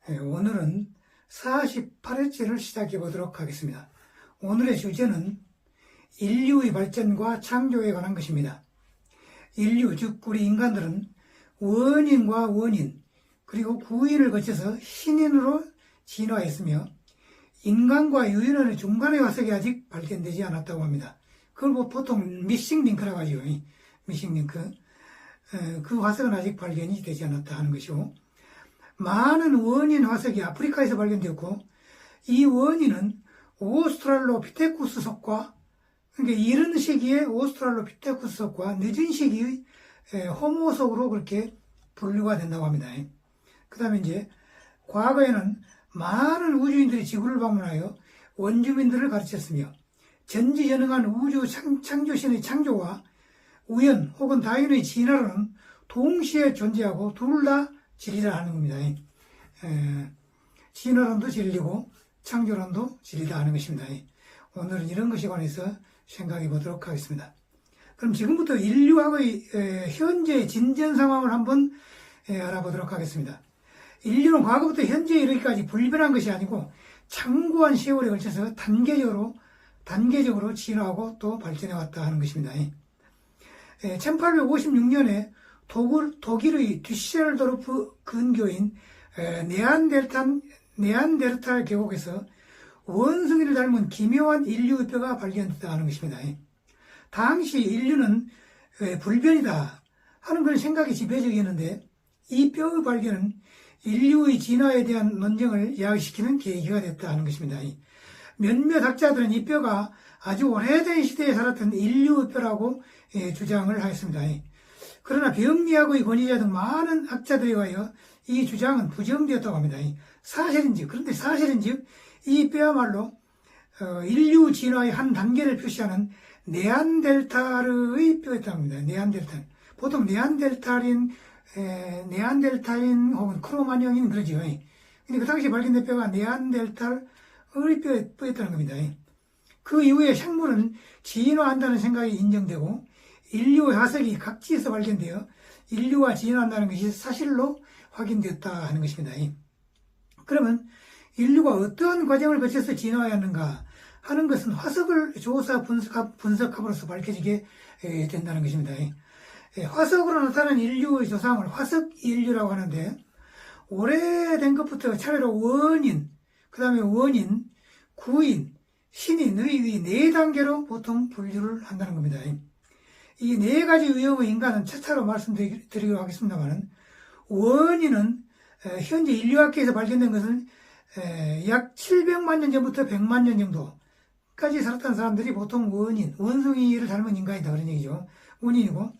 오늘은 48회째를 시작해 보도록 하겠습니다. 오늘의 주제는 인류의 발전과 창조에 관한 것입니다. 인류, 즉 우리 인간들은 원인과 원인, 그리고 구인을 거쳐서 신인으로 진화했으며 인간과 유인원의 중간의 화석이 아직 발견되지 않았다고 합니다. 그걸 보통 미싱 링크라고 하죠. 미싱 링크. 그 화석은 아직 발견이 되지 않았다 하는 것이고, 많은 원인 화석이 아프리카에서 발견되었고, 이 원인은 오스트랄로피테쿠스 속과, 그러니까 이른 시기의 오스트랄로피테쿠스 속과 늦은 시기의 호모 속으로 그렇게 분류가 된다고 합니다. 그 다음에 이제 과거에는 많은 우주인들이 지구를 방문하여 원주민들을 가르쳤으며 전지전능한 우주 창조신의 창조와 우연 혹은 다윈의 진화론은 동시에 존재하고 둘 다 진리라 하는 겁니다. 진화론도 진리고 창조론도 진리다 하는 것입니다. 오늘은 이런 것에 관해서 생각해 보도록 하겠습니다. 그럼 지금부터 인류학의 현재 진전 상황을 한번 알아보도록 하겠습니다. 인류는 과거부터 현재에 이르기까지 불변한 것이 아니고 장구한 세월에 걸쳐서 단계적으로 진화하고 또 발전해 왔다 하는 것입니다. 1856년에 독일의 듀셀도르프 근교인 네안데르탈 계곡에서 원숭이를 닮은 기묘한 인류의 뼈가 발견됐다 하는 것입니다. 당시 인류는 불변이다 하는 그런 생각이 지배적이었는데, 이 뼈의 발견은 인류의 진화에 대한 논쟁을 야기시키는 계기가 됐다 하는 것입니다. 몇몇 학자들은 이 뼈가 아주 오래된 시대에 살았던 인류의 뼈라고 주장을 하였습니다. 그러나 병리학의 권위자 등 많은 학자들에 의하여 이 주장은 부정되었다고 합니다. 그런데 사실은즉 이 뼈야말로 인류 진화의 한 단계를 표시하는 네안데르탈의 뼈였다고 합니다. 네안데르탈. 보통 네안데르탈인 혹은 크로마뇽인 그러죠. 근데 그 당시에 발견된 뼈가 네안데르탈의 뼈였다는 겁니다. 그 이후에 생물은 진화한다는 생각이 인정되고 인류의 화석이 각지에서 발견되어 인류가 진화한다는 것이 사실로 확인되었다 하는 것입니다. 그러면 인류가 어떠한 과정을 거쳐서 진화하였는가 하는 것은 화석을 조사 분석함으로써 밝혀지게 된다는 것입니다. 화석으로 나타난 인류의 조상을 화석 인류라고 하는데, 오래된 것부터 차례로 원인, 그 다음에 원인, 구인, 신인의 네 단계로 보통 분류를 한다는 겁니다. 이 네 가지 유형의 인간은 차차로 말씀드리도록 하겠습니다만, 원인은 현재 인류학계에서 발견된 것은 약 700만 년 전부터 100만 년 정도까지 살았던 사람들이 보통 원숭이를 닮은 인간이다 그런 얘기죠. 원인이고,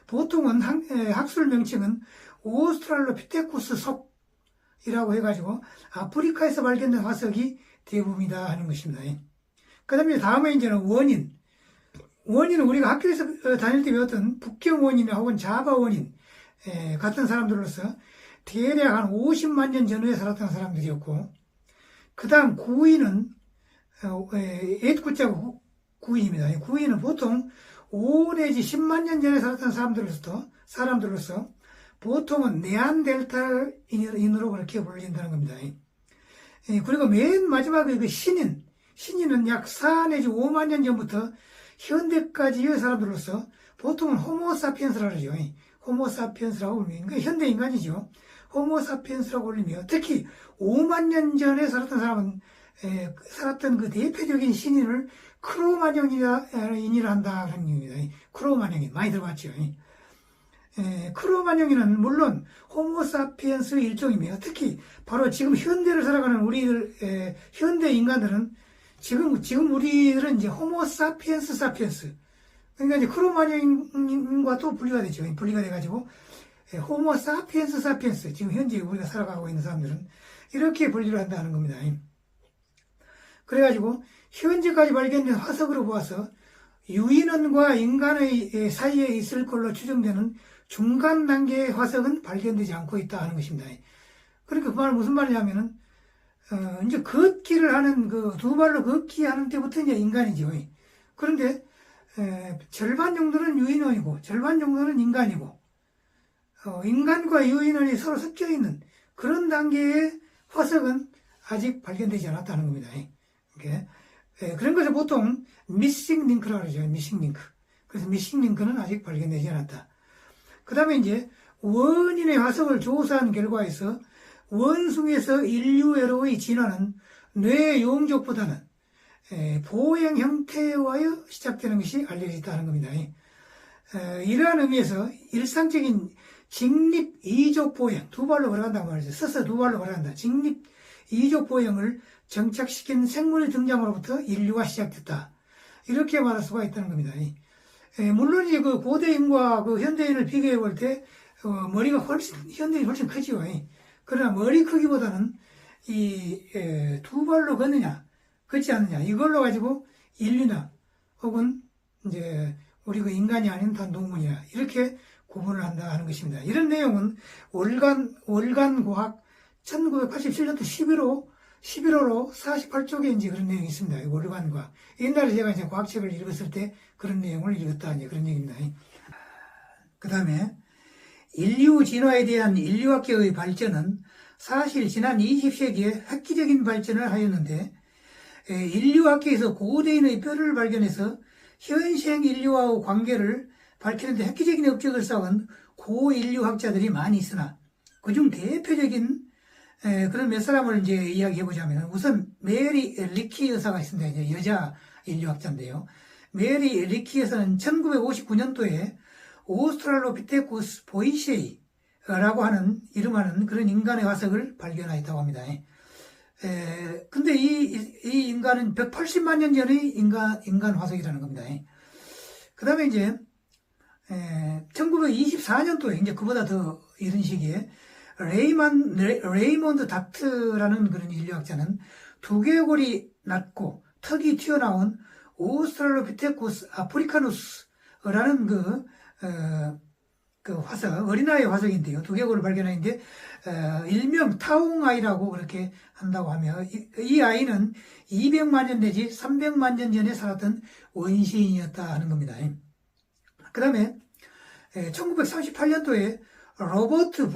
보통은 학술 명칭은 오스트랄로피테쿠스 속이라고 해가지고 아프리카에서 발견된 화석이 대부분이다 하는 것입니다. 그 다음에 이제는 원인은 우리가 학교에서 다닐 때 배웠던 북경 원인이나 혹은 자바 원인 같은 사람들로서 대략 한 50만 년 전후에 살았던 사람들이었고, 그 다음 구인은 옛구자 구인입니다. 구인은 보통 5 내지 10만 년 전에 살았던 사람들로서 보통은 네안데르탈인으로 그렇게 불린다는 겁니다. 그리고 맨 마지막에 그 신인은 약 4 내지 5만 년 전부터 현대까지의 사람들로서 보통은 호모사피엔스라고 그러죠. 호모사피엔스라고 불리며, 그러니까 현대 인간이죠. 호모사피엔스라고 불리며, 특히 5만 년 전에 살았던 그 대표적인 신인을 크로마뇽인이라 한다 그런 얘기입니다. 크로마뇽인 많이 들어봤죠. 크로마뇽인은 물론 호모사피엔스의 일종이며, 특히 바로 지금 현대를 살아가는 우리들 현대 인간들은 지금 우리들은 이제 호모사피엔스 사피엔스, 그러니까 이제 크로마뇽인과 또 분리가 되죠. 분리가 돼가지고 호모사피엔스 사피엔스, 지금 현재 우리가 살아가고 있는 사람들은 이렇게 분리를 한다는 겁니다. 그래가지고 현재까지 발견된 화석으로 보아서 유인원과 인간의 사이에 있을 걸로 추정되는 중간 단계의 화석은 발견되지 않고 있다 하는 것입니다. 그러니까 그 말은 무슨 말이냐면은 이제 걷기를 하는 그 두 발로 걷기 하는 때부터 이제 인간이죠. 그런데 절반 정도는 유인원이고 절반 정도는 인간이고, 인간과 유인원이 서로 섞여 있는 그런 단계의 화석은 아직 발견되지 않았다는 겁니다. 이렇게. 그런 것을 보통 미싱 링크라고 그러죠. 미싱 링크. 그래서 미싱 링크는 아직 발견되지 않았다. 그 다음에 이제 원인의 화석을 조사한 결과에서 원숭이에서 인류애로의 진화는 뇌 용족보다는 보행 형태와의 시작되는 것이 알려져 있다는 겁니다. 이러한 의미에서 일상적인 직립 이족 보행, 두 발로 걸어간다고 말이죠. 서서 두 발로 걸어간다. 직립 이족 보행을 정착시킨 생물의 등장으로부터 인류가 시작됐다. 이렇게 말할 수가 있다는 겁니다. 물론 이제 그 고대인과 그 현대인을 비교해 볼 때 머리가 현대인이 훨씬 크지요. 그러나 머리 크기보다는 두 발로 걷느냐, 걷지 않느냐, 이걸로 가지고 인류나 혹은 이제 우리 그 인간이 아닌 단동물이나 이렇게 구분을 한다 하는 것입니다. 이런 내용은 월간과학 1987년도 11호로 48쪽에 이제 그런 내용이 있습니다. 월간과학. 옛날에 제가 이제 과학책을 읽었을 때 그런 내용을 읽었다, 이제 그런 얘기입니다. 그 다음에 인류 진화에 대한 인류학계의 발전은 사실 지난 20세기에 획기적인 발전을 하였는데, 인류학계에서 고대인의 뼈를 발견해서 현생 인류와의 관계를 밝히는데 획기적인 업적을 쌓은 고인류학자들이 많이 있으나, 그중 대표적인 그런 몇 사람을 이제 이야기해 보자면, 우선 메리 리키 여사가 있습니다. 이제 여자 인류학자인데요. 메리 리키 여사는 1959년도에 오스트랄로피테쿠스 보이쉐이라고 하는 이름하는 그런 인간의 화석을 발견하였다고 합니다. 근데 이 인간은 180만 년 전의 인간 화석이라는 겁니다. 그 다음에 이제 1924년도에 이제 그보다 더 이런 시기에 레이몬드 다트라는 그런 인류학자는 두개골이 낮고 턱이 튀어나온 오스트랄로피테쿠스 아프리카누스라는 그 화석, 어린아이 화석인데요. 두개골을 발견했는데, 일명 타옹아이라고 그렇게 한다고 하며, 이 아이는 200만 년 내지 300만 년 전에 살았던 원시인이었다 하는 겁니다. 그 다음에, 1938년도에 로버트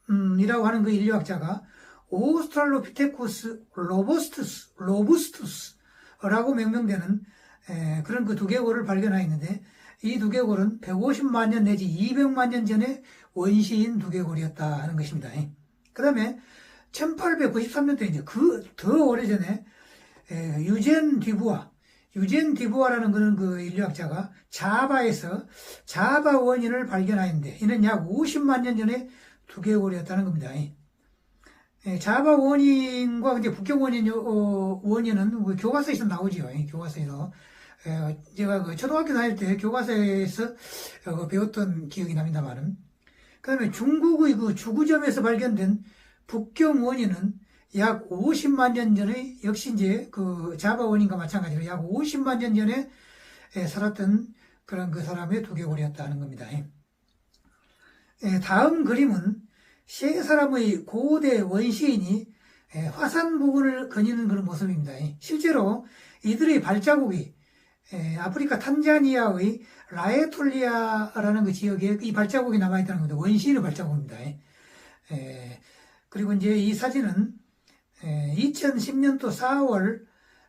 브룸이라고 하는 그 인류학자가 오스트랄로피테쿠스 로부스투스라고 명명되는 그런 그 두개골을 발견하였는데, 이 두개골은 150만 년 내지 200만 년 전에 원시인 두개골이었다 하는 것입니다. 그 다음에 1893년도에 이제 더 오래전에 유젠 디부아라는 그런 그 인류학자가 자바에서 자바 원인을 발견하였는데, 이는 약 50만 년 전에 두개골이었다는 겁니다. 자바 원인과 이제 북경 원인은 교과서에서 나오지요. 교과서에서. 제가 그 초등학교 다닐 때 교과서에서 배웠던 기억이 납니다만은. 그 다음에 중국의 그 주구점에서 발견된 북경 원인은 약 50만 년 전에, 역시 이제 그 자바 원인과 마찬가지로 약 50만 년 전에 살았던 그런 그 사람의 두개골이었다는 겁니다. 다음 그림은 세 사람의 고대 원시인이 화산 부근을 거니는 그런 모습입니다. 실제로 이들의 발자국이 아프리카 탄자니아의 라에톨리아라는 그 지역에 이 발자국이 남아있다는 겁니다. 원시인의 발자국입니다. 그리고 이제 이 사진은 2010년도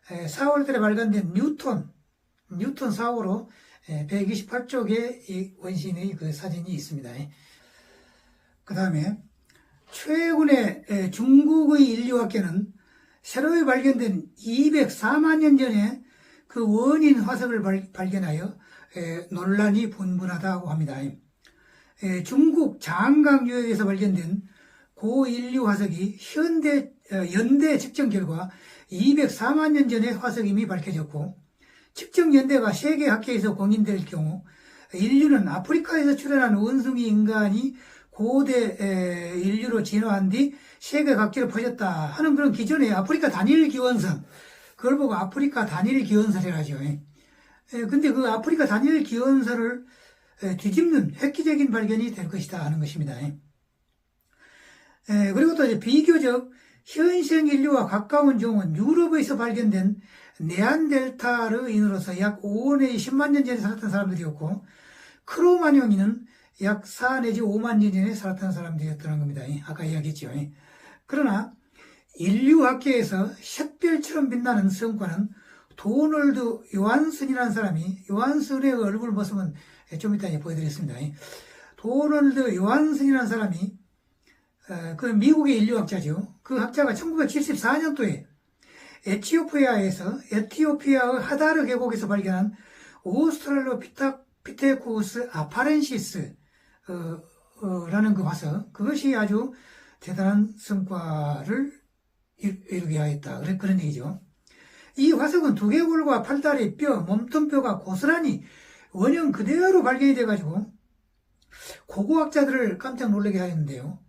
4월달에 발간된 뉴턴 사호로 128쪽에 이 원시인의 그 사진이 있습니다. 그 다음에 최근에 중국의 인류학계는 새로 발견된 204만 년 전에 그 원인 화석을 발견하여 논란이 분분하다고 합니다. 중국 장강 유역에서 발견된 고인류 화석이 연대 측정 결과 204만 년 전의 화석임이 밝혀졌고, 측정 연대가 세계 학계에서 공인될 경우 인류는 아프리카에서 출현한 원숭이 인간이 고대 인류로 진화한 뒤 세계 각지로 퍼졌다 하는 그런 기존의 아프리카 단일 기원설, 그걸 보고 아프리카 단일 기원설이라 하죠. 근데 그 아프리카 단일 기원설을 뒤집는 획기적인 발견이 될 것이다 하는 것입니다. 그리고 또 이제 비교적 현생 인류와 가까운 종은 유럽에서 발견된 네안데르탈인으로서 약 5 내지 10만 년 전에 살았던 사람들이었고, 크로마뇽인은 약 4 내지 5만 년 전에 살았던 사람들이었다는 겁니다. 아까 이야기했죠. 그러나 인류학계에서 샛별처럼 빛나는 성과는 도널드 요한슨이라는 사람이, 요한슨의 얼굴 모습은 좀 이따 보여드리겠습니다. 도널드 요한슨이라는 사람이 그 미국의 인류학자죠. 그 학자가 1974년도에 에티오피아의 하다르 계곡에서 발견한 오스트랄로피테쿠스 아파렌시스 라는 그 화석, 그것이 아주 대단한 성과를 이루게 하였다. 그런 얘기죠. 이 화석은 두개골과 팔다리 뼈, 몸통뼈가 고스란히 원형 그대로 발견이 돼가지고 고고학자들을 깜짝 놀라게 하였는데요.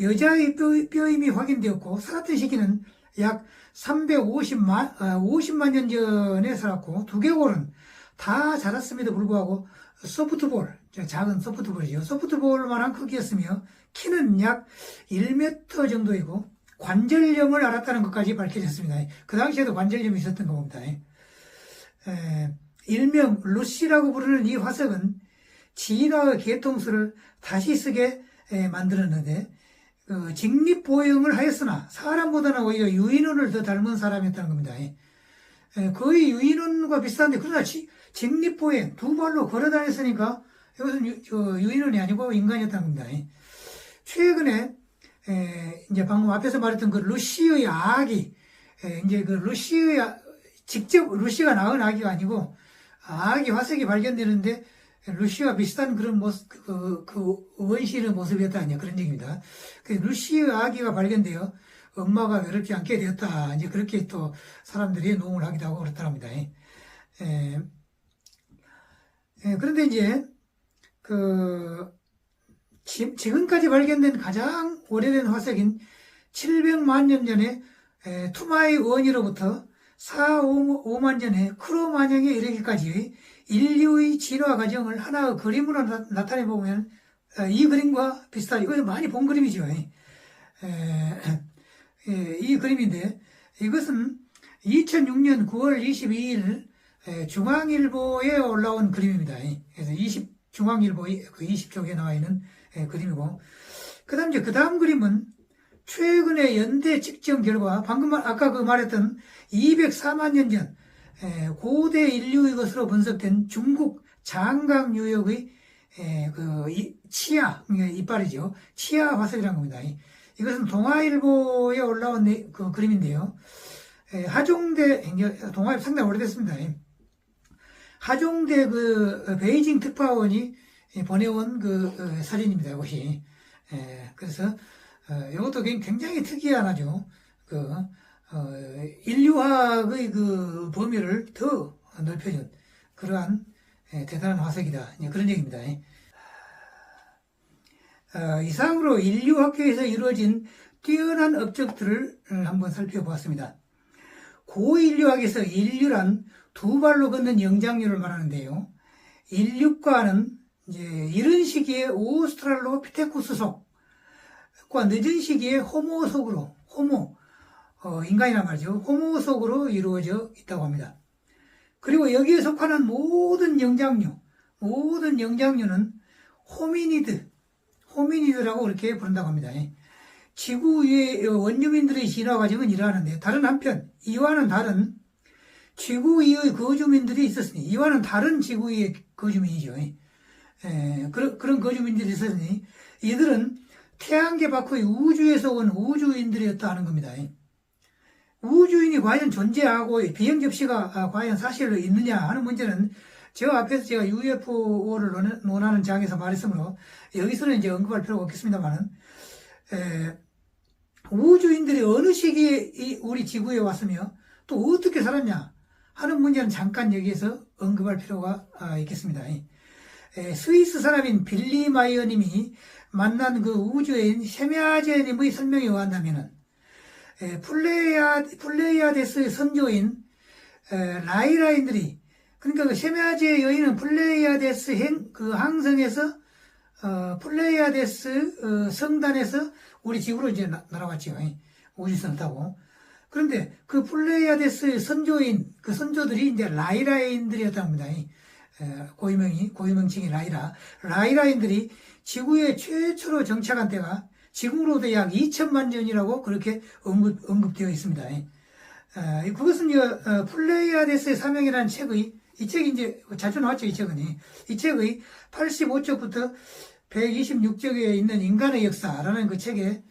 여자의 뼈임이 확인되었고, 살았던 시기는 약 50만 년 전에 살았고, 두개골은 다 자랐음에도 불구하고 소프트볼, 작은 소프트볼이죠. 소프트볼만한 크기였으며 키는 약 1m 정도이고 관절염을 앓았다는 것까지 밝혀졌습니다. 그 당시에도 관절염이 있었던 겁니다. 일명 루시라고 부르는 이 화석은 진화의 개통수를 다시 쓰게 만들었는데 직립보행을 하였으나 사람보다는 오히려 유인원을 더 닮은 사람이었다는 겁니다. 거의 유인원과 비슷한데 그러나 직립보행, 두 발로 걸어 다녔으니까 이것은 유인원이 아니고 인간이었다는 겁니다. 최근에 이제 방금 앞에서 말했던 그 루시의 아기, 이제 그 직접 루시가 낳은 아기가 아니고 아기 화석이 발견되는데 루시와 비슷한 그런 모습, 그 원시의 모습이었다, 그런 얘기입니다. 그 루시의 아기가 발견되어 엄마가 외롭지 않게 되었다. 이제 그렇게 또 사람들이 농을 하기도 하고 그렇답니다. 그런데 이제 지금까지 발견된 가장 오래된 화석인 700만 년 전에 투마의 원이로부터 4-5만 전에 크로마뇽에 이르기까지의 인류의 진화 과정을 하나의 그림으로 나타내 보면 이 그림과 비슷하죠. 이거 많이 본 그림이죠. 이 그림인데 이것은 2006년 9월 22일 중앙일보에 올라온 그림입니다. 그래서 중앙일보 그 20쪽에 나와 있는 그림이고, 그 다음 그림은 최근의 연대 측정 결과 방금 아까 말했던 204만 년 전 고대 인류의 것으로 분석된 중국 장강 유역의 치아 이빨이죠. 치아 화석이라는 겁니다. 이것은 동아일보에 올라온 그 그림인데요. 하종대 동아일보 상당히 오래됐습니다. 하종대 베이징 특파원이 보내온 사진입니다. 이것이. 그래서 이것도 굉장히 특이한 아주 인류학의 범위를 더 넓혀준 그러한 대단한 화석이다. 그런 얘기입니다. 이상으로 인류학계에서 이루어진 뛰어난 업적들을 한번 살펴보았습니다. 고인류학에서 인류란 두 발로 걷는 영장류를 말하는데요. 인류과는 이제 이른 시기에 오스트랄로피테쿠스 속과 늦은 시기에 호모 속으로, 인간이란 말이죠. 호모 속으로 이루어져 있다고 합니다. 그리고 여기에 속하는 모든 영장류는 호미니드라고 그렇게 부른다고 합니다. 지구 위의 원주민들의 진화 과정은 이러하는데, 다른 한편 이와는 다른 지구 위의 거주민들이 있었으니, 이와는 다른 지구 위의 거주민이죠. 그런 거주민들이 있었으니 이들은 태양계 밖의 우주에서 온 우주인들이었다 하는 겁니다. 우주인이 과연 존재하고 비행 접시가 과연 사실로 있느냐 하는 문제는 앞에서 제가 UFO를 논하는 장에서 말했으므로 여기서는 이제 언급할 필요가 없겠습니다만은, 우주인들이 어느 시기에 우리 지구에 왔으며 또 어떻게 살았냐 하는 문제는 잠깐 여기에서 언급할 필요가 있겠습니다. 스위스 사람인 빌리 마이어 님이 만난 그 우주인 셰메아제 님의 설명에 의한다면은, 플레이아데스의 선조인 라이라인들이, 그러니까 그 셰메아제 여인은 플레이아데스 항성에서 플레이아데스 성단에서 우리 지구로 이제 날아왔죠. 우주선을 타고. 그런데 그 플레이아데스의 선조인, 그 선조들이 이제 라이라인들이었다고 합니다. 고유명칭이 라이라인들이 지구에 최초로 정착한 때가 지금으로부터 약 2천만 년이라고 그렇게 언급되어 있습니다. 그것은 플레이아데스의 사명이라는 책의, 이 책이 이제 자주 나왔죠, 이 책은. 이 책의 85쪽부터 126쪽에 있는 인간의 역사라는 그 책에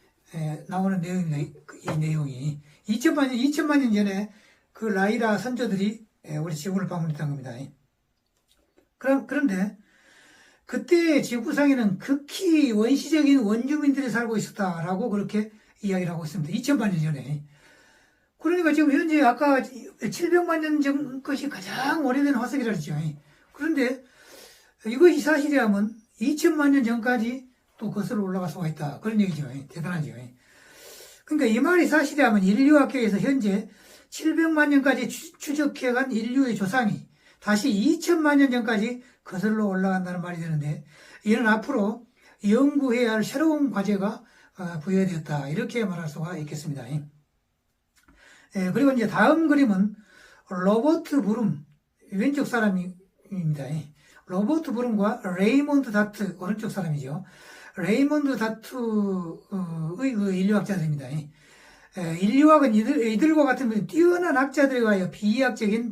나오는 내용입니다. 이 내용이. 2천만 년 전에 그 라이라 선조들이 우리 지구를 방문했던 겁니다. 그런데 그때 지구상에는 극히 원시적인 원주민들이 살고 있었다라고 그렇게 이야기를 하고 있습니다. 2천만 년 전에. 그러니까 지금 현재 아까 700만 년 전 것이 가장 오래된 화석이라 했죠. 그런데 이것이 사실이라면 2천만 년 전까지 또 거슬러 올라갈 수가 있다. 그런 얘기죠. 대단하죠. 그러니까 이 말이 사실이라면 인류학계에서 현재 700만 년까지 추적해간 인류의 조상이 다시 2천만 년 전까지 거슬러 올라간다는 말이 되는데, 이는 앞으로 연구해야 할 새로운 과제가 부여되었다. 이렇게 말할 수가 있겠습니다. 그리고 이제 다음 그림은 로버트 브룸, 왼쪽 사람입니다. 로버트 브룸과 레이몬드 다트, 오른쪽 사람이죠. 레이몬드 다트의 그 인류학자들입니다. 인류학은 이들과 같은 뛰어난 학자들에 의하여 비이학적인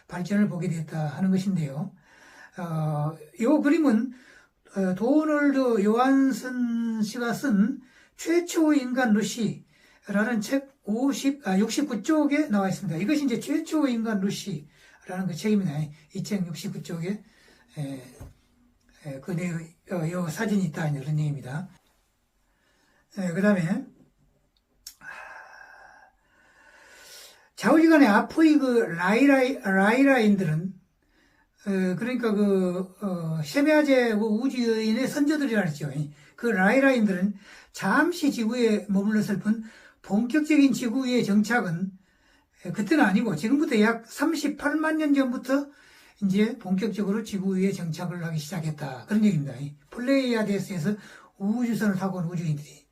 발전을 보게 됐다 하는 것인데요. 이 그림은 도널드 요한슨 씨가 쓴 최초의 인간 루시라는 책 69쪽에 나와 있습니다. 이것이 이제 최초의 인간 루시라는 그 책입니다. 이 책 69쪽에 그 내용, 요 사진이 있다 이런 내용입니다. 그 다음에 좌우지간에 앞의 그 라이라인들은 그러니까 셰메아제 우주인의 선조들이라 했죠. 그 라이라인들은 잠시 지구에 머물렀을 뿐 본격적인 지구 위의 정착은 그때는 아니고 지금부터 약 38만 년 전부터 이제 본격적으로 지구 위에 정착을 하기 시작했다. 그런 얘기입니다. 플레이아데스에서 우주선을 타고 온 우주인들이.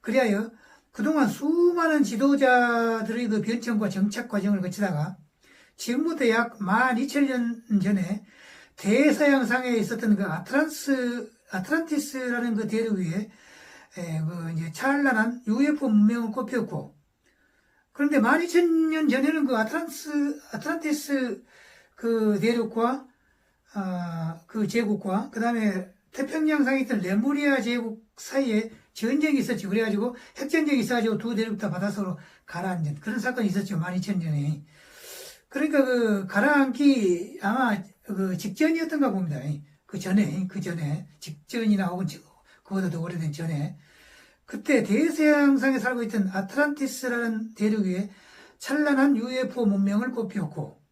그리하여 그동안 수많은 지도자들의 그 변천과 정착 과정을 거치다가 지금부터 약 12,000년 전에 대서양상에 있었던 그 아틀란티스라는 그 대륙 위에 이제 찬란한 UFO 문명을 꼽혔고, 그런데 12,000년 전에는 그 아틀란티스 그 대륙과 그 제국과 그 다음에 태평양상에 있던 레무리아 제국 사이에 전쟁이 있었죠. 그래가지고 핵전쟁이 있어가지고 두 대륙 다 바닷속으로 가라앉은 그런 사건이 있었죠. 12,000년에. 그러니까 그 가라앉기 아마 그 직전이었던가 봅니다. 그 전에 직전이나 혹은 그보다 더 오래된 전에 그때 대서양상에 살고 있던 아틀란티스라는 대륙 위에 찬란한 UFO 문명을 꼽혔고,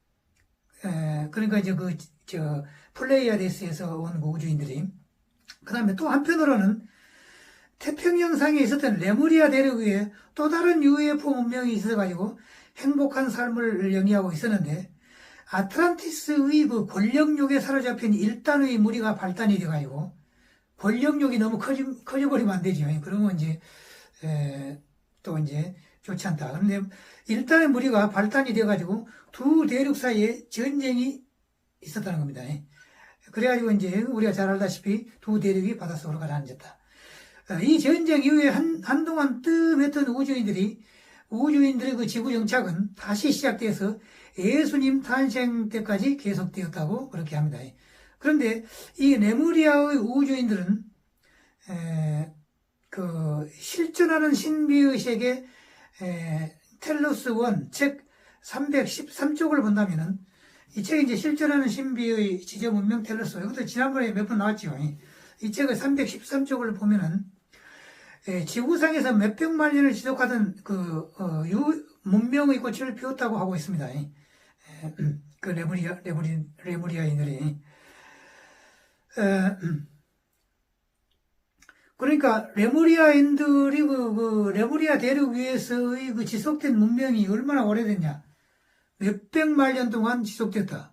그러니까 이제 플레이아데스에서 온 우주인들이, 그 다음에 또 한편으로는 태평양상에 있었던 레무리아 대륙 위에 또 다른 UFO 문명이 있어가지고 행복한 삶을 영위하고 있었는데, 아틀란티스의 그 권력욕에 사로잡힌 일단의 무리가 발단이 돼가지고 권력욕이 너무 커져버리면 안 되죠. 그러면 이제 또 이제 좋지 않다. 그런데 일단의 무리가 발단이 돼가지고 두 대륙 사이에 전쟁이 있었다는 겁니다. 그래가지고 이제 우리가 잘 알다시피 두 대륙이 바닷속으로 가라앉았다. 이 전쟁 이후에 한동안 뜸했던 우주인들의 그 지구 정착은 다시 시작돼서 예수님 탄생 때까지 계속되었다고 그렇게 합니다. 그런데 이 레무리아의 우주인들은 그 실존하는 신비의 세계 텔로스 1 책 313쪽을 본다면은, 이 책이 이제 실존하는 신비의 지적 문명 텔로스, 이것도 지난번에 몇 번 나왔죠. 이 책의 313쪽을 보면은 지구상에서 몇백만 년을 지속하던 문명의 꽃을 피웠다고 하고 있습니다. 그 레무리아인들이. 그러니까 레무리아인들이 레무리아 대륙 위에서의 그 지속된 문명이 얼마나 오래됐냐? 몇백만 년 동안 지속됐다.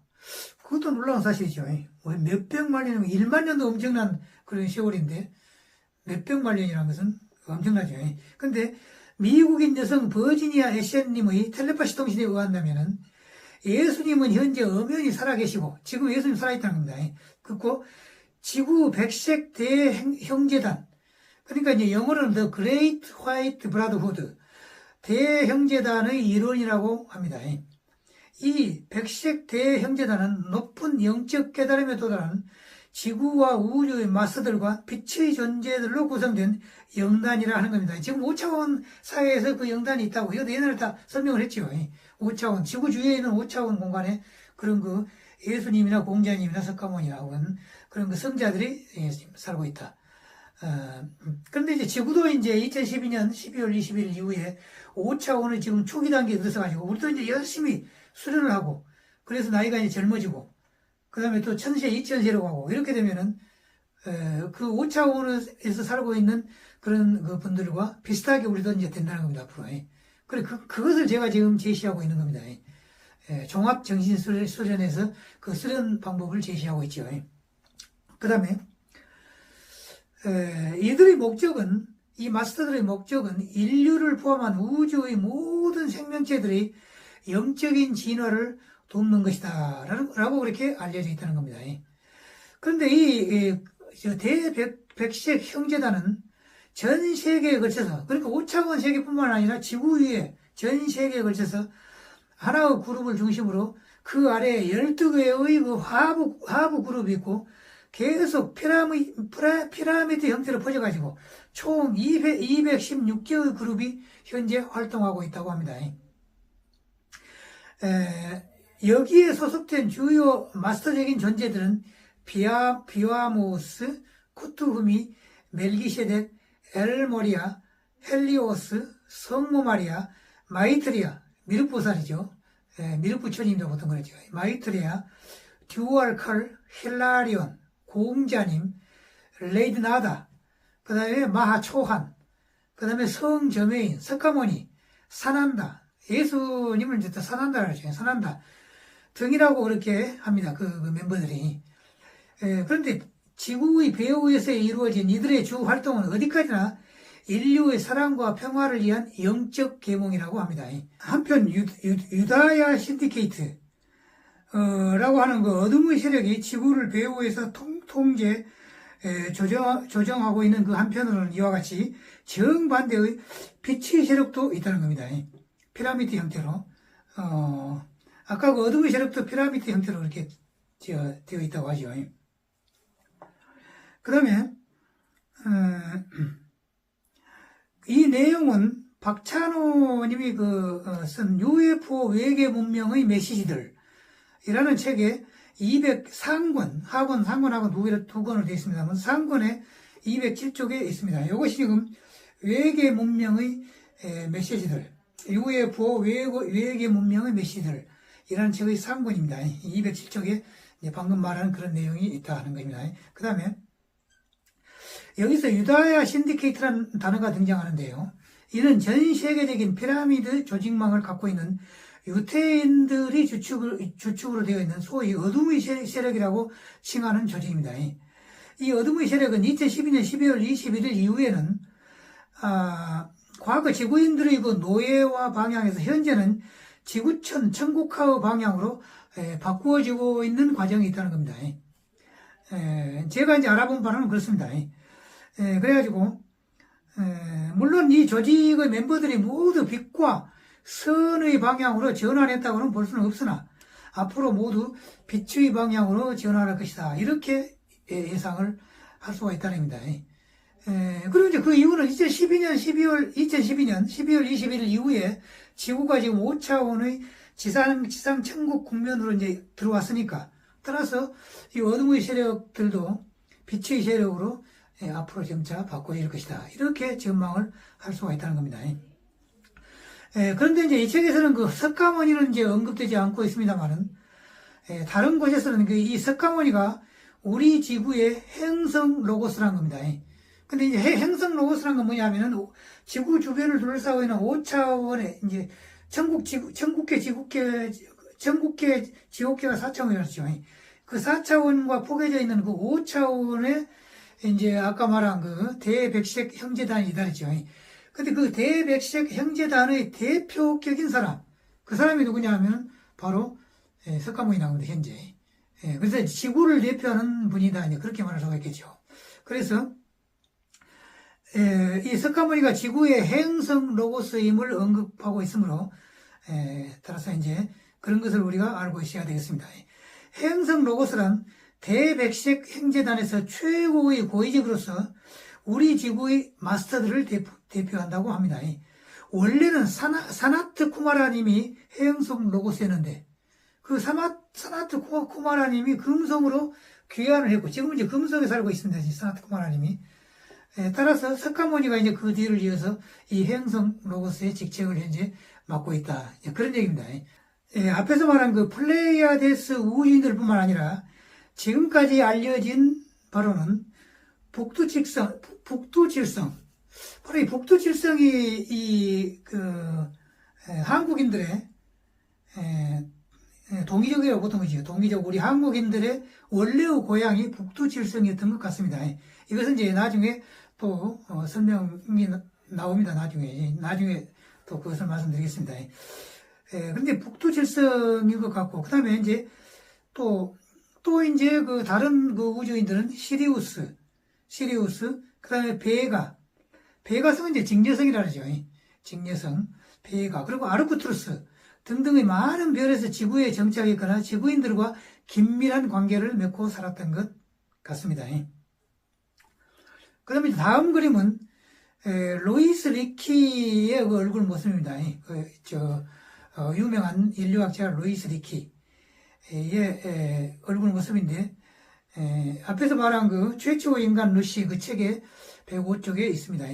그것도 놀라운 사실이죠. 몇백만 년이면 1만 년도 엄청난 그런 세월인데 몇백만 년이라는 것은 엄청나죠. 근데 미국인 여성 버지니아 애셔님의 텔레파시 통신에 의한다면은 예수님은 현재 엄연히 살아계시고 지금 예수님 살아있다는 겁니다. 그리고 지구 백색 대형제단, 그러니까 이제 영어로는 The Great White Brotherhood, 대형제단의 일원이라고 합니다. 이 백색 대형제단은 높은 영적 깨달음에 도달한 지구와 우주의 마스터들과 빛의 존재들로 구성된 영단이라 하는 겁니다. 지금 5차원 사회에서 그 영단이 있다고, 이것도 옛날에 다 설명을 했죠. 5차원, 지구 주위에 있는 5차원 공간에 그런 그 예수님이나 공자님이나 석가모니라고 하는 그런 그 성자들이 살고 있다. 그런데 이제 지구도 이제 2012년 12월 20일 이후에 5차원의 지금 초기 단계에 들어서가지고 우리도 이제 열심히 수련을 하고, 그래서 나이가 이제 젊어지고, 그 다음에 또 천세, 이천세로 가고, 이렇게 되면은, 그 5차원에서 살고 있는 그런 그 분들과 비슷하게 우리도 이제 된다는 겁니다, 앞으로. 그래, 그것을 제가 지금 제시하고 있는 겁니다. 종합 정신 수련에서 그 수련 방법을 제시하고 있죠. 그 다음에, 이들의 목적은, 이 마스터들의 목적은 인류를 포함한 우주의 모든 생명체들의 영적인 진화를 돕는 것이다 라고 그렇게 알려져 있다는 겁니다. 그런데 이 대백색 형제단은 전 세계에 걸쳐서, 그러니까 5차원 세계뿐만 아니라 지구 위에 전 세계에 걸쳐서 하나의 그룹을 중심으로 그 아래에 12개의 그 하부 그룹이 있고, 계속 피라미드 형태로 퍼져가지고 총 216개의 그룹이 현재 활동하고 있다고 합니다. 여기에 소속된 주요 마스터적인 존재들은 비와모스, 쿠투흐미, 멜기세덱, 엘모리아, 헬리오스, 성모 마리아, 마이트리아, 미륵보살이죠. 미륵부처님이라고 보통 그러죠. 마이트리아, 듀얼칼, 힐라리온, 공자님, 레이드 나다, 그 다음에 마하초한, 그 다음에 성저메인, 석가모니, 사난다, 예수님을 이제 사난다라고 하죠. 사난다 등이라고 그렇게 합니다. 그 멤버들이. 그런데 지구의 배후에서 이루어진 이들의 주 활동은 어디까지나 인류의 사랑과 평화를 위한 영적 계몽이라고 합니다. 한편 유다야 신디케이트 라고 하는 그 어둠의 세력이 지구를 배후에서 통제 조정하고 있는 그 한편으로는 이와 같이 정반대의 빛의 세력도 있다는 겁니다. 피라미드 형태로. 아까 그 어둠의 세력도 피라미드 형태로 이렇게 되어 있다고 하죠. 그 다음에, 이 내용은 박찬호 님이 쓴 UFO 외계 문명의 메시지들 이라는 책에 203권, 하권, 상권하고 두 권으로 되어 있습니다만, 상권에 207쪽에 있습니다. 이것이 지금 외계 문명의 메시지들, UFO 외계 문명의 메시지들, 이라는 책의 상권입니다. 207쪽에 방금 말한 그런 내용이 있다 하는 겁니다. 그 다음에, 여기서 유다야 신디케이트라는 단어가 등장하는데요. 이는 전 세계적인 피라미드 조직망을 갖고 있는 유태인들이 주축으로 되어 있는 소위 어둠의 세력이라고 칭하는 조직입니다. 이 어둠의 세력은 2012년 12월 21일 이후에는 과거 지구인들의 그 노예화 방향에서 현재는 지구촌 천국화의 방향으로 바꾸어지고 있는 과정이 있다는 겁니다. 제가 이제 알아본 바로는 그렇습니다. 그래가지고 물론 이 조직의 멤버들이 모두 빛과 선의 방향으로 전환했다고는 볼 수는 없으나 앞으로 모두 빛의 방향으로 전환할 것이다. 이렇게 예상을 할 수가 있다는 겁니다. 그리고 이제 그 이유는 2012년 12월 20일 이후에 지구가 지금 5차원의 지상 천국 국면으로 이제 들어왔으니까, 따라서 이 어둠의 세력들도 빛의 세력으로 앞으로 점차 바꿔질 것이다. 이렇게 전망을 할 수가 있다는 겁니다. 그런데 이제 이 책에서는 그 석가모니는 이제 언급되지 않고 있습니다만은, 다른 곳에서는 이 석가모니가 우리 지구의 행성 로고스라는 겁니다. 근데 이제 행성 로고스라는 건 뭐냐면은 지구 주변을 둘러싸고 있는 5차원의 이제 천국계 지옥계가 4차원이었죠. 그 4차원과 포개져 있는 그 5차원의 이제 아까 말한 그 대백색 형제단이 있다랬죠. 근데 그 대백색 형제단의 대표격인 사람, 그 사람이 누구냐 하면 바로 석가모니 나옵니다, 현재. 그래서 지구를 대표하는 분이다, 이제 그렇게 말할 수가 있겠죠. 그래서 이 석가모니가 지구의 해응성 로고스임을 언급하고 있으므로 따라서 이제 그런 것을 우리가 알고 있어야 되겠습니다. 해응성 로고스란 대백색 행재단에서 최고의 고위직으로서 우리 지구의 마스터들을 대표한다고 합니다. 원래는 사나트 쿠마라님이 해응성 로고스였는데 그 사나트 쿠마라님이 금성으로 귀환을 했고 지금은 이제 금성에 살고 있습니다. 사나트 쿠마라님이. 따라서 석가모니가 이제 그 뒤를 이어서 이 해응성 로고스의 직책을 현재 맡고 있다. 그런 얘기입니다. 앞에서 말한 그 플레이아데스 우주인들뿐만 아니라 지금까지 알려진 바로는 북두칠성, 바로 이 북두칠성이 한국인들의 동이족이라고 보통 그러죠. 동이족 우리 한국인들의 원래의 고향이 북두칠성이었던 것 같습니다. 이것은 이제 나중에 또 설명이 나옵니다. 나중에 또 그것을 말씀드리겠습니다. 근데 북두칠성인 것 같고, 그 다음에 이제 또 이제 그 다른 그 우주인들은 시리우스, 그 다음에 베가성은 이제 직녀성이라 그러죠. 직녀성, 베가, 그리고 아르쿠투루스 등등의 많은 별에서 지구에 정착했거나 지구인들과 긴밀한 관계를 맺고 살았던 것 같습니다. 그 다음에 다음 그림은 로이스 리키의 그 얼굴 모습입니다. 유명한 인류학자 로이스 리키의 얼굴 모습인데, 앞에서 말한 그 최초 인간 루시 그 책의 105쪽에 있습니다.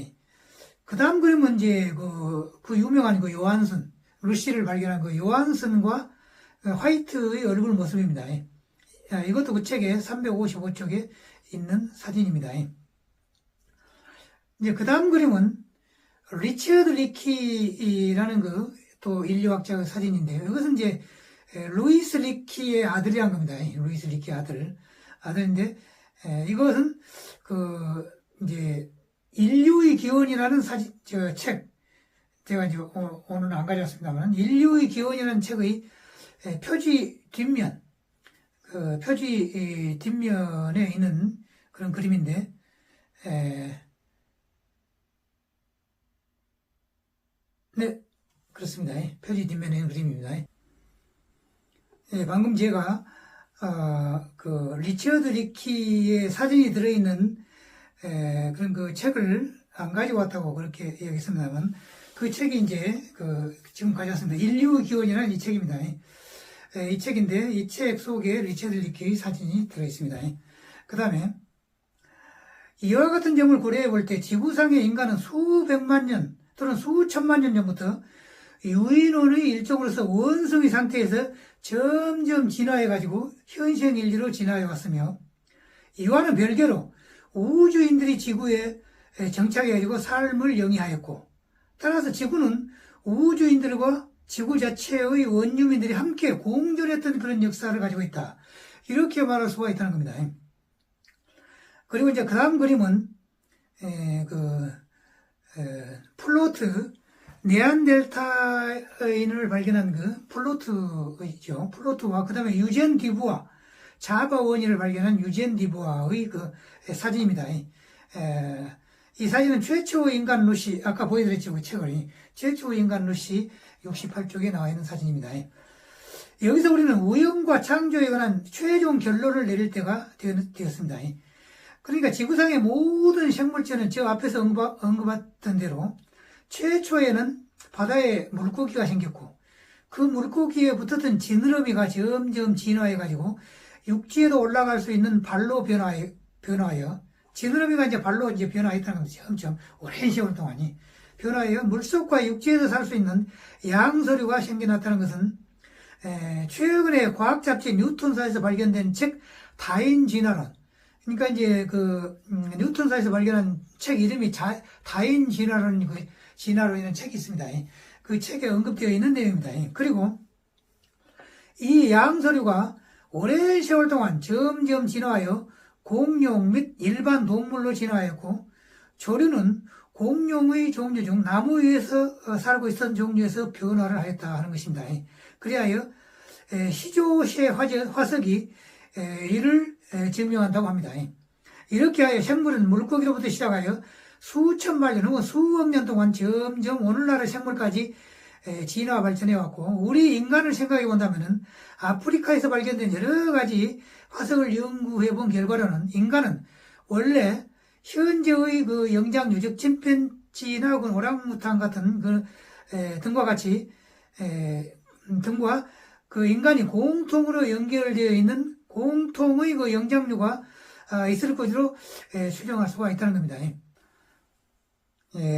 그 다음 그림은 이제 그 유명한 그 요한슨, 루시를 발견한 그 요한슨과 화이트의 얼굴 모습입니다. 이것도 그 책의 355쪽에 있는 사진입니다. 이제 그 다음 그림은 리처드 리키라는 그 또 인류학자의 사진인데요. 이것은 이제 루이스 리키의 아들이란 겁니다. 루이스 리키의 아들인데, 이것은 이제 인류의 기원이라는 책, 제가 이제 오늘은 안 가져왔습니다만, 인류의 기원이라는 책의 표지 뒷면, 표지 뒷면에 있는 그런 그림인데, 네, 그렇습니다. 표지 뒷면에 있는 그림입니다. 방금 제가 그 리처드 리키의 사진이 들어있는 그런 그 책을 안 가지고 왔다고 그렇게 얘기했습니다만, 그 책이 이제 지금 가져왔습니다. 인류의 기원이라는 이 책입니다. 이 책인데 이 책 속에 리처드 리키의 사진이 들어있습니다. 그 다음에 이와 같은 점을 고려해 볼 때 지구상의 인간은 수백만 년 또는 수천만 년 전부터 유인원의 일종으로서 원숭이 상태에서 점점 진화해가지고 현생인류로 진화해 왔으며, 이와는 별개로 우주인들이 지구에 정착해가지고 삶을 영위하였고, 따라서 지구는 우주인들과 지구 자체의 원주민들이 함께 공존했던 그런 역사를 가지고 있다. 이렇게 말할 수가 있다는 겁니다. 그리고 이제 그 다음 그림은 플로트, 네안데르탈인을 발견한 그 플로트이죠. 플로트와 그 다음에 유젠 디부아, 자바원인을 발견한 유젠 디부아의 그 사진입니다. 이 사진은 최초 인간 루시, 아까 보여드렸죠. 그 책을. 최초 인간 루시 68쪽에 나와 있는 사진입니다. 여기서 우리는 우연과 창조에 관한 최종 결론을 내릴 때가 되었습니다. 그러니까 지구상의 모든 생물체는 저 앞에서 언급했던 대로 최초에는 바다에 물고기가 생겼고, 그 물고기에 붙었던 지느러미가 점점 진화해가지고 육지에도 올라갈 수 있는 발로 변화하여, 지느러미가 이제 발로 이제 변화했다는 거죠. 점점 오랜 세월 동안이 변화하여 물속과 육지에서 살 수 있는 양서류가 생겨났다는 것은 최근에 과학 잡지 뉴턴사에서 발견된 책 다인 진화론, 그러니까 이제 뉴턴사에서 발견한 책 이름이 다인 진화론이라는 책이 있습니다. 그 책에 언급되어 있는 내용입니다. 그리고 이 양서류가 오랜 세월 동안 점점 진화하여 공룡 및 일반 동물로 진화하였고, 조류는 공룡의 종류 중 나무 위에서 살고 있었던 종류에서 변화를 하였다 하는 것입니다. 그리하여 시조새 화석이 이를 증명한다고 합니다. 이렇게 하여 생물은 물고기로부터 시작하여 수천만 년 혹은 수억 년 동안 점점 오늘날의 생물까지 진화 발전해 왔고, 우리 인간을 생각해 본다면은 아프리카에서 발견된 여러 가지 화석을 연구해 본 결과로는 인간은 원래 현재의 그 영장류적 침팬지나 혹은 오랑우탄 같은 등과 같이 등과 그 인간이 공통으로 연결되어 있는 공통의 그 영장류가 있을 것으로 추정할 수가 있다는 겁니다.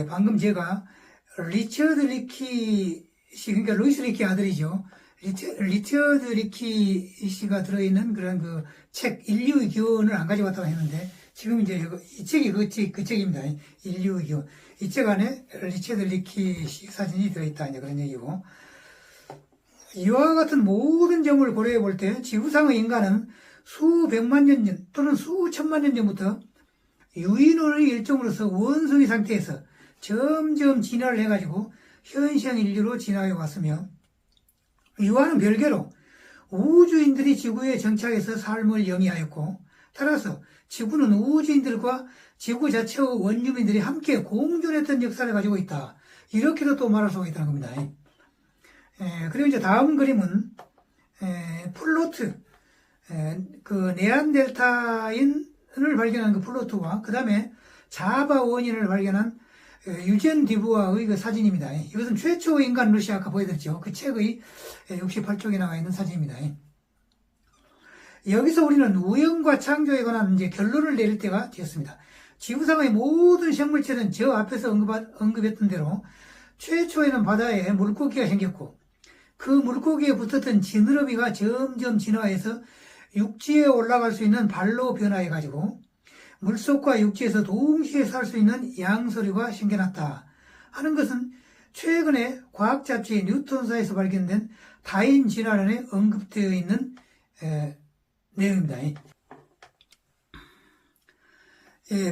방금 제가 리처드 리키 씨, 그러니까 루이스 리키 아들이죠. 리처드 리키 씨가 들어있는 그런 그 책, 인류의 기원을 안 가져왔다고 했는데, 지금 이제 이 책이 그 책입니다. 인류의 기원. 이 책 안에 리처드 리키 씨 사진이 들어있다. 이제 그런 얘기고. 이와 같은 모든 점을 고려해 볼 때, 지구상의 인간은 수백만 년 전 또는 수천만 년 전부터 유인원의 일종으로서 원숭이 상태에서 점점 진화를 해가지고 현생 인류로 진화해 왔으며, 이와는 별개로 우주인들이 지구에 정착해서 삶을 영위하였고, 따라서 지구는 우주인들과 지구 자체의 원주민들이 함께 공존했던 역사를 가지고 있다. 이렇게도 또 말할 수가 있다는 겁니다. 그리고 이제 다음 그림은 플로트, 그 네안데르탈인을 발견한 그 플로트와 그 다음에 자바 원인을 발견한 유젠 디부아의 그 사진입니다. 이것은 최초의 인간 러시아 아까 보여드렸죠. 그 책의 68쪽에 나와 있는 사진입니다. 여기서 우리는 우연과 창조에 관한 이제 결론을 내릴 때가 되었습니다. 지구상의 모든 생물체는 저 앞에서 언급했던 대로 최초에는 바다에 물고기가 생겼고, 그 물고기에 붙었던 지느러미가 점점 진화해서 육지에 올라갈 수 있는 발로 변화해가지고 물속과 육지에서 동시에 살 수 있는 양서류가 생겨났다 하는 것은 최근에 과학 잡지 뉴턴사에서 발견된 다인 진화론에 언급되어 있는 내용입니다.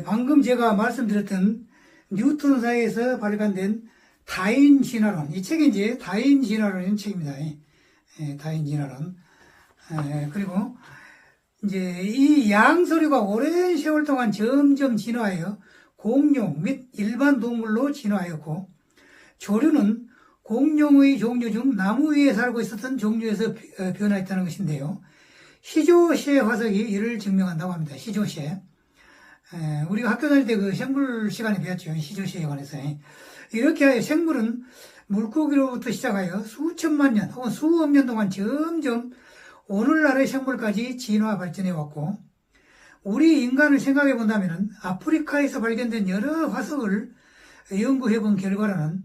방금 제가 말씀드렸던 뉴턴사에서 발간된 다인 진화론, 이 책이 이제 다인 진화론이라는 책입니다. 다인 진화론. 그리고 이제 이 양서류가 오랜 세월 동안 점점 진화하여 공룡 및 일반 동물로 진화하였고, 조류는 공룡의 종류 중 나무 위에 살고 있었던 종류에서 변화했다는 것인데요. 시조새 화석이 이를 증명한다고 합니다. 시조새. 우리가 학교 다닐 때 그 생물 시간에 배웠죠. 시조새에 관해서. 이렇게 하여 생물은 물고기로부터 시작하여 수천만 년 혹은 수억 년 동안 점점 오늘날의 생물까지 진화 발전해 왔고, 우리 인간을 생각해 본다면 아프리카에서 발견된 여러 화석을 연구해 본 결과로는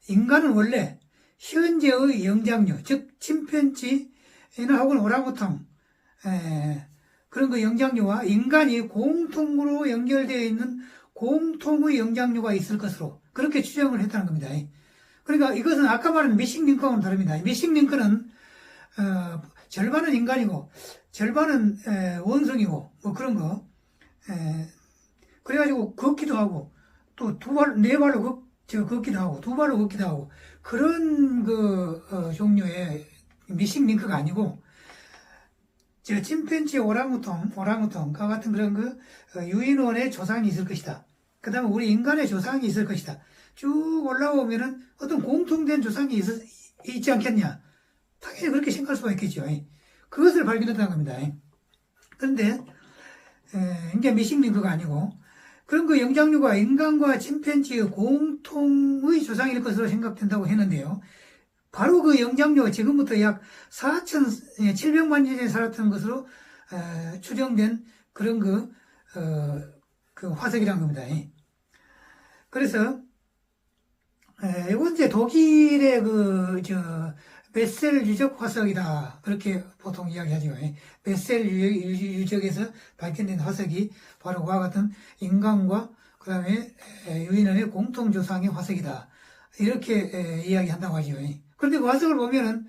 인간은 원래 현재의 영장류, 즉 침팬지나 혹은 오랑우탕 그런 그 영장류와 인간이 공통으로 연결되어 있는 공통의 영장류가 있을 것으로 그렇게 추정을 했다는 겁니다. 그러니까 이것은 아까 말한 미싱 링크하고는 다릅니다. 미싱 링크는 절반은 인간이고 절반은 원숭이고 뭐 그런 거. 그래가지고 걷기도 하고 또 네 발로 걷기도 하고 두 발로 걷기도 하고 그런 종류의 미싱 링크가 아니고, 저 침팬지 오랑우탄과 같은 그런 유인원의 조상이 있을 것이다. 그 다음에 우리 인간의 조상이 있을 것이다. 쭉 올라오면은 어떤 공통된 조상이 있지 않겠냐. 당연히 그렇게 생각할 수가 있겠죠. 그것을 발견했다는 겁니다. 그런데, 이게 미싱 링크가 아니고, 그런 그 영장류가 인간과 침팬지의 공통의 조상일 것으로 생각된다고 했는데요. 바로 그 영장류가 지금부터 약 4,700만 년 전에 살았던 것으로 추정된 그런 그 화석이라는 겁니다. 그래서 이건 이제 독일의 베셀 유적 화석이다, 그렇게 보통 이야기하죠. 베셀 유적에서 발견된 화석이 바로 그와 같은 인간과 그 다음에 유인원의 공통조상의 화석이다, 이렇게 이야기한다고 하죠. 그런데 그 화석을 보면은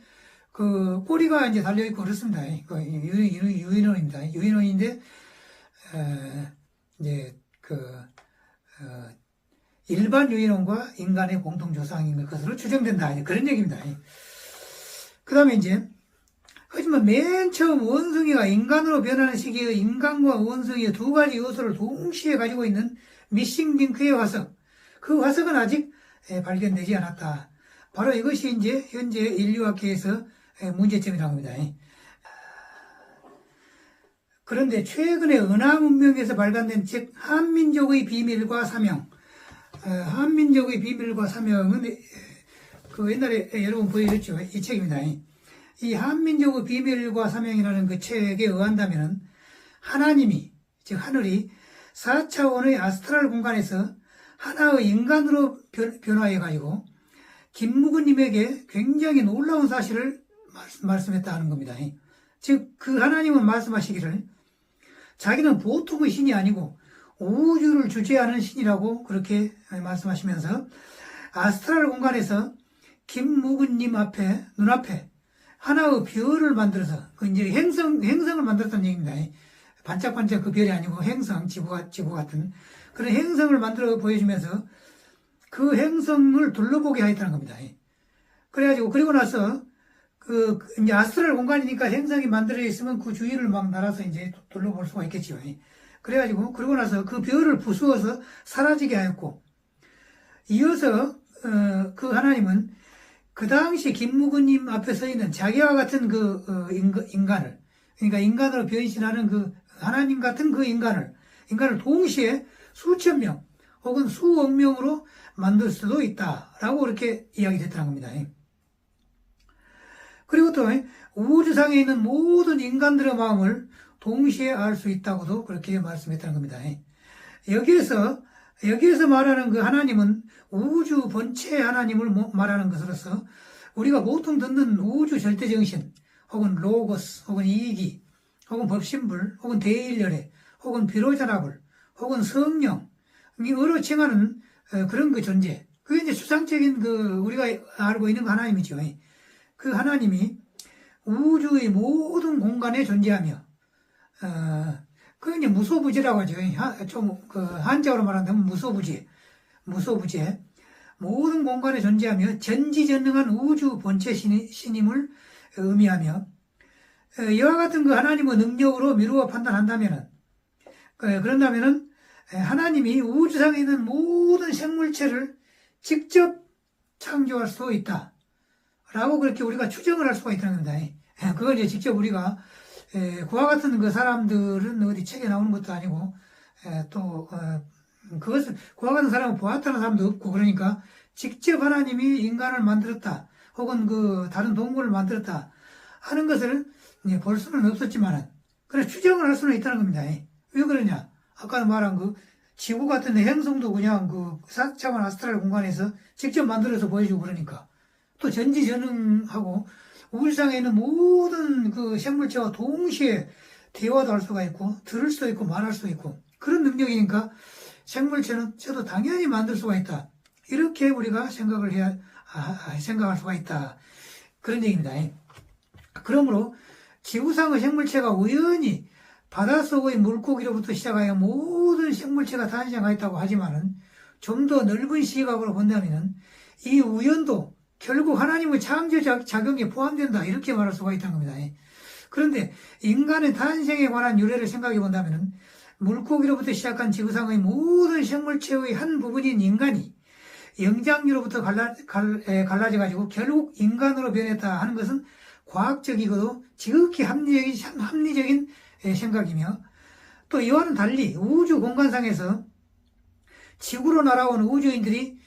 그 꼬리가 이제 달려있고 그렇습니다. 유인원입니다. 유인원인데 이제 일반 유인원과 인간의 공통조상인 것으로 추정된다, 그런 얘기입니다. 그 다음에 이제, 하지만 맨 처음 원숭이가 인간으로 변하는 시기에 인간과 원숭이의 두 가지 요소를 동시에 가지고 있는 미싱 링크의 화석. 그 화석은 아직 발견되지 않았다. 바로 이것이 이제 현재 인류학계에서 문제점이라고 합니다. 그런데 최근에 은하 문명에서 발간된 책 한민족의 비밀과 사명. 한민족의 비밀과 사명은 그 옛날에 여러분 보여줬죠. 이 책입니다. 이 한민족의 비밀과 사명이라는 그 책에 의한다면 하나님이, 즉 하늘이 4차원의 아스트랄 공간에서 하나의 인간으로 변화해가지고 김무근님에게 굉장히 놀라운 사실을 말씀했다 하는 겁니다. 즉 그 하나님은 말씀하시기를 자기는 보통의 신이 아니고 우주를 주재하는 신이라고 그렇게 말씀하시면서 아스트랄 공간에서 김무근님 앞에, 눈앞에 하나의 별을 만들어서, 그 이제 행성을 만들었다는 얘기입니다. 반짝반짝 그 별이 아니고 행성, 지구 같은 그런 행성을 만들어 보여주면서 그 행성을 둘러보게 하였다는 겁니다. 그래가지고, 그리고 나서 이제 아스트랄 공간이니까 행성이 만들어져 있으면 그 주위를 막 날아서 이제 둘러볼 수가 있겠죠. 그래가지고, 그러고 나서 그 별을 부수어서 사라지게 하였고, 이어서, 그 하나님은 그 당시 김무근님 앞에 서 있는 자기와 같은 인간을, 그러니까 인간으로 변신하는 그 하나님 같은 그 인간을 동시에 수천 명 혹은 수억 명으로 만들 수도 있다라고 그렇게 이야기됐다는 겁니다. 그리고 또 우주상에 있는 모든 인간들의 마음을 동시에 알 수 있다고도 그렇게 말씀했다는 겁니다. 여기에서 말하는 그 하나님은 우주 본체 하나님을 말하는 것으로서 우리가 보통 듣는 우주 절대정신 혹은 로고스 혹은 이기 혹은 법신불 혹은 대일열애 혹은 비로자나불 혹은 성령 여러 칭하는 그런 그 존재, 그게 이제 추상적인 우리가 알고 있는 하나님이죠. 그 하나님이 우주의 모든 공간에 존재하며 그게 이제 무소부지라고 하죠. 한자어로 말한다면 무소부지. 모든 공간에 존재하며 전지전능한 우주 본체 신임을 의미하며, 이와 같은 그 하나님의 능력으로 미루어 판단한다면은, 그런다면은, 하나님이 우주상에 있는 모든 생물체를 직접 창조할 수 있다. 라고 그렇게 우리가 추정을 할 수가 있다는 겁니다. 그걸 이제 직접 우리가 그와 같은 그 사람들은 어디 책에 나오는 것도 아니고, 그것을, 그와 같은 사람을 보았다는 사람도 없고, 그러니까, 직접 하나님이 인간을 만들었다, 혹은 다른 동물을 만들었다 하는 것을 볼 수는 없었지만은, 그래, 추정을 할 수는 있다는 겁니다. 왜 그러냐? 아까 말한 지구 같은 행성도 그냥 4차원 아스트랄 공간에서 직접 만들어서 보여주고 그러니까, 또 전지전능하고, 우주상에 있는 모든 생물체와 동시에 대화도 할 수가 있고, 들을 수도 있고, 말할 수도 있고, 그런 능력이니까 생물체는 저도 당연히 만들 수가 있다. 이렇게 우리가 생각할 수가 있다. 그런 얘기입니다. 그러므로 지구상의 생물체가 우연히 바닷속의 물고기로부터 시작하여 모든 생물체가 탄생하였다고 하지만은 좀 더 넓은 시각으로 본다면은 이 우연도 결국 하나님의 창조 작용에 포함된다. 이렇게 말할 수가 있다는 겁니다. 그런데 인간의 탄생에 관한 유래를 생각해 본다면 물고기로부터 시작한 지구상의 모든 생물체의 한 부분인 인간이 영장류로부터 갈라져가지고 결국 인간으로 변했다 하는 것은 과학적이고도 지극히 합리적인 생각이며, 또 이와는 달리 우주 공간상에서 지구로 날아온 우주인들이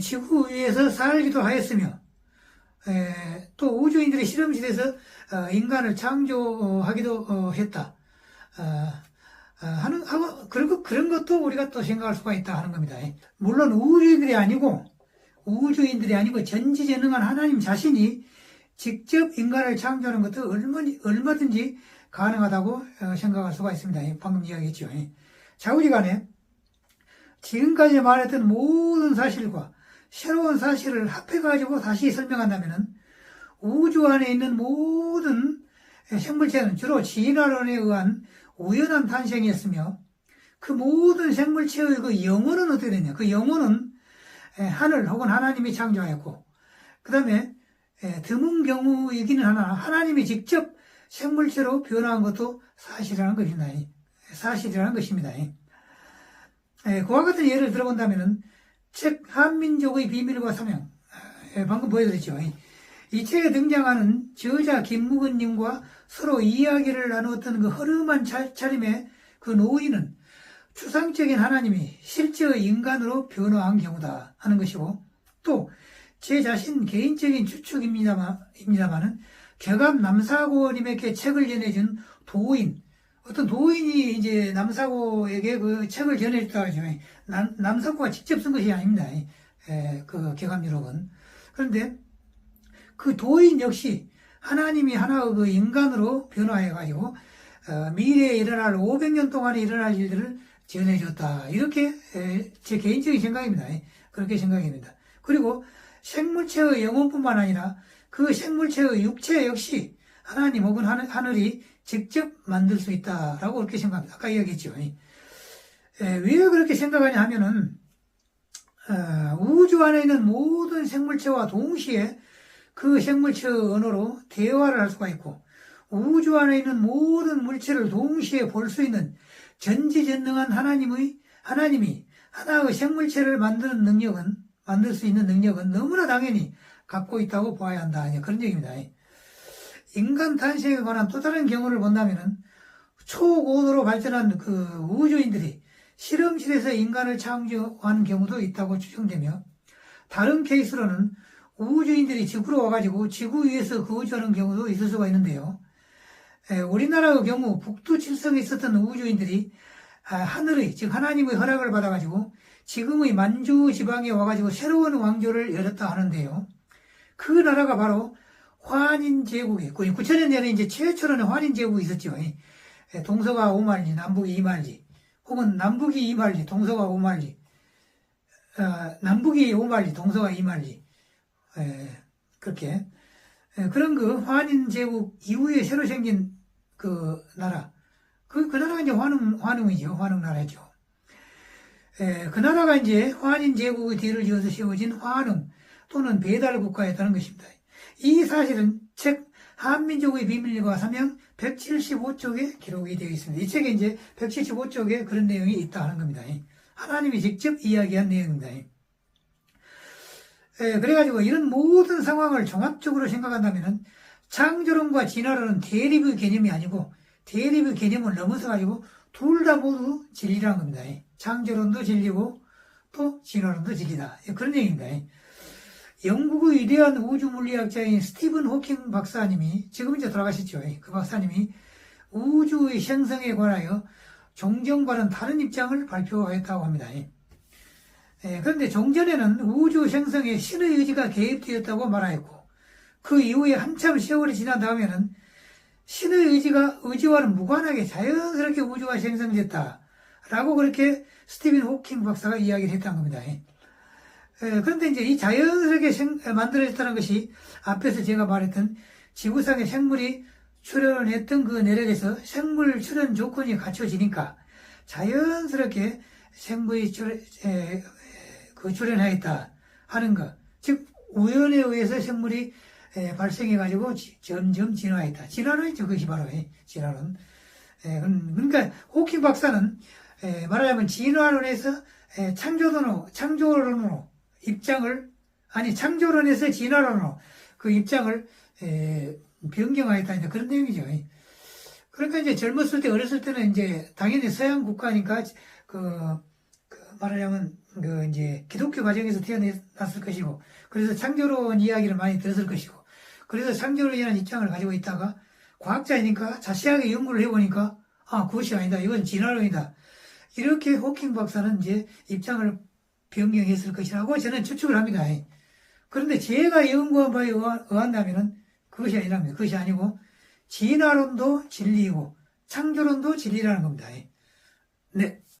지구 위에서 살기도 하였으며, 또 우주인들이 실험실에서 인간을 창조하기도 했다. 그런 것도 우리가 또 생각할 수가 있다 하는 겁니다. 물론 우주인들이 아니고 전지전능한 하나님 자신이 직접 인간을 창조하는 것도 얼마든지 가능하다고 생각할 수가 있습니다. 방금 이야기했죠. 좌우지간에 지금까지 말했던 모든 사실과 새로운 사실을 합해가지고 다시 설명한다면 우주 안에 있는 모든 생물체는 주로 진화론에 의한 우연한 탄생이었으며, 그 모든 생물체의 그 영혼은 어떻게 되냐? 그 영혼은 하늘 혹은 하나님이 창조하였고, 그 다음에 드문 경우이기는 하나 하나님이 직접 생물체로 변화한 것도 사실이라는 것입니다. 그와 같은 예를 들어본다면은 책 한민족의 비밀과 사명, 방금 보여드렸죠. 이 책에 등장하는 저자 김묵은님과 서로 이야기를 나누었던 그 허름한 차림의 그 노인은 추상적인 하나님이 실제의 인간으로 변화한 경우다 하는 것이고, 또 제 자신 개인적인 추측입니다만은 개감 남사고님에게 책을 전해준 도인, 어떤 도인이 이제 남사고에게 그 책을 전해줬다고 하죠. 남사고가 직접 쓴 것이 아닙니다. 그 개감유록은. 그런데 그 도인 역시 하나님이 하나의 그 인간으로 변화해가지고 미래에 일어날 500년 동안에 일어날 일들을 전해줬다. 이렇게 제 개인적인 생각입니다. 그렇게 생각입니다. 그리고 생물체의 영혼뿐만 아니라 그 생물체의 육체 역시 하나님 혹은 하늘이 직접 만들 수 있다라고 그렇게 생각합니다. 아까 이야기했죠. 왜 그렇게 생각하냐 하면은 우주 안에 있는 모든 생물체와 동시에 그 생물체의 언어로 대화를 할 수가 있고, 우주 안에 있는 모든 물체를 동시에 볼 수 있는 전지전능한 하나님이 하나의 생물체를 만들 수 있는 능력은 너무나 당연히 갖고 있다고 보아야 한다. 그런 얘기입니다. 인간 탄생에 관한 또 다른 경우를 본다면은 초고도로 발전한 그 우주인들이 실험실에서 인간을 창조한 경우도 있다고 추정되며, 다른 케이스로는 우주인들이 지구로 와가지고 지구 위에서 거주하는 경우도 있을 수가 있는데요. 우리나라의 경우 북두칠성에 있었던 우주인들이 하늘의, 즉 하나님의 허락을 받아가지고 지금의 만주 지방에 와가지고 새로운 왕조를 열었다 하는데요. 그 나라가 바로 환인제국이에요. 9천년 전에 이제 최초로는 환인제국이 있었죠. 동서가 5만리, 남북이 2만리, 혹은 남북이 2만리, 동서가 5만리, 남북이 5만리, 동서가 2만리, 그렇게. 그런 그 환인제국 이후에 새로 생긴 그 나라, 그 나라가 이제 환웅이죠. 환웅나라죠. 그 나라가 이제 환인제국의 뒤를 이어서 세워진 환웅 또는 배달국가였다는 것입니다. 이 사실은 책 한민족의 비밀과 사명 175쪽에 기록이 되어 있습니다. 이 책에 이제 175쪽에 그런 내용이 있다 하는 겁니다. 하나님이 직접 이야기한 내용입니다. 그래가지고 이런 모든 상황을 종합적으로 생각한다면은 창조론과 진화론은 대립의 개념이 아니고 대립의 개념을 넘어서가지고 둘 다 모두 진리라는 겁니다. 창조론도 진리고 또 진화론도 진리다. 그런 얘기입니다. 영국의 위대한 우주물리학자인 스티븐 호킹 박사님이, 지금 이제 돌아가셨죠. 그 박사님이 우주의 형성에 관하여 종전과는 다른 입장을 발표했다고 합니다. 그런데 종전에는 우주 형성에 신의 의지가 개입되었다고 말하였고, 그 이후에 한참 세월이 지난 다음에는 신의 의지와는 무관하게 자연스럽게 우주가 형성됐다 라고 그렇게 스티븐 호킹 박사가 이야기를 했다는 겁니다. 그런데 이제 이 자연스럽게 만들어졌다는 것이 앞에서 제가 말했던 지구상의 생물이 출현했던 그 내력에서 생물 출현 조건이 갖춰지니까 자연스럽게 생물이 출현하였다 하는 것. 즉, 우연에 의해서 생물이 발생해가지고 점점 진화했다. 진화는 그것이 바로 진화론. 그러니까 호킹 박사는 말하자면 진화론에서 창조론으로 창조론에서 진화론으로 그 입장을 변경하였다. 그런 내용이죠. 그러니까 이제 어렸을 때는 이제 당연히 서양 국가니까 말하자면 이제 기독교 가정에서 태어났을 것이고, 그래서 창조론 이야기를 많이 들었을 것이고, 그래서 창조론에 대한 입장을 가지고 있다가 과학자이니까 자세하게 연구를 해보니까 그것이 아니다. 이건 진화론이다. 이렇게 호킹 박사는 이제 입장을 변경했을 것이라고 저는 추측을 합니다. 그런데 제가 연구한 바에 의한다면은 그것이 아니랍니다. 그것이 아니고 진화론도 진리이고 창조론도 진리라는 겁니다. 네.